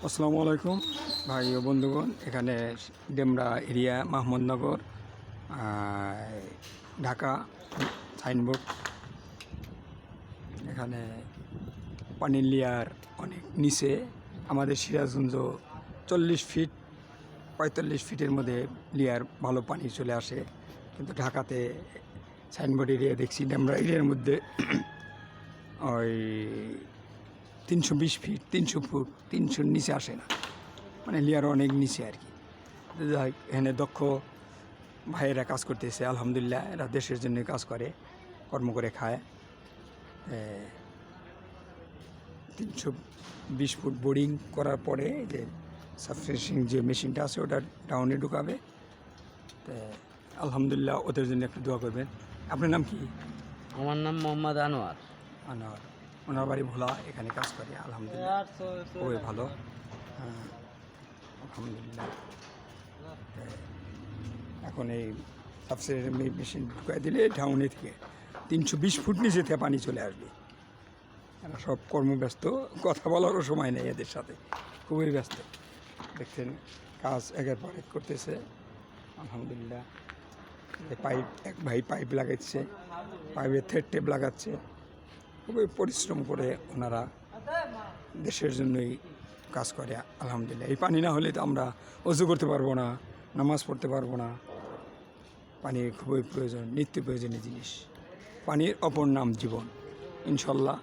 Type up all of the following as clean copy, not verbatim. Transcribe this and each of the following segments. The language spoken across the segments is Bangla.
আসসালামু আলাইকুম ভাই ও বন্ধুগণ। এখানে ডেমরা এরিয়া মাহমুদনগর ঢাকা সাইনবোর্ড। এখানে পানির লেয়ার অনেক নিচে। আমাদের সিরাজগঞ্জ 40 ফিট 45 ফিটের মধ্যে লেয়ার ভালো পানি চলে আসে, কিন্তু ঢাকাতে সাইনবোর্ড এরিয়া দেখছি ডেমরা এরিয়ার মধ্যে ওই 320 ফিট 300 ফুট 300 নিচে আসে না, মানে লেয়ার অনেক নিচে আর কি। যাই এখানে দক্ষ ভাইয়েরা কাজ করতেছে, আলহামদুলিল্লাহ। এরা দেশের জন্য কাজ করে, কর্ম করে খায়। 320 ফুট বোরিং করার পরে যে সাবস্টেশন যে মেশিনটা আছে ওটা ডাউনে ঢুকাবে। আলহামদুলিল্লাহ, ওদের জন্য একটু দোয়া করবেন। আপনার নাম কি? আমার নাম মোহাম্মদ আনোয়ার। আনোয়ার, ওনার বাড়ি ভোলা, এখানে কাজ করে। আলহামদুলিল্লাহ, খুবই ভালো। আলহামদুলিল্লাহ। এখন এই সাবসিডি মেশিন ঢুকাই দিলে ডাউনে থেকে 320 ফুট নিচে থেকে পানি চলে আসবে। এরা সব কর্মব্যস্ত, কথা বলারও সময় নেই এদের সাথে, খুবই ব্যস্ত। দেখছেন কাজ একের পর এক করতেছে। আলহামদুলিল্লাহ। পাইপ, এক ভাই পাইপ লাগাচ্ছে, পাইপের থ্রেড টেপ লাগাচ্ছে। খুবই পরিশ্রম করে ওনারা দেশের জন্যই কাজ করে। আলহামদুলিল্লাহ, এই পানি না হলে তো আমরা অজু করতে পারবো না, নামাজ পড়তে পারবো না। পানি খুবই প্রয়োজন, নিত্য প্রয়োজনীয় জিনিস। পানির অপর নাম জীবন। ইনশাল্লাহ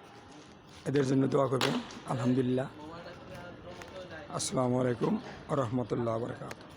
এদের জন্য দোয়া করবেন। আলহামদুলিল্লাহ। আসসালামু আলাইকুম ওয়া রাহমাতুল্লাহি ওয়া বারাকাতুহু।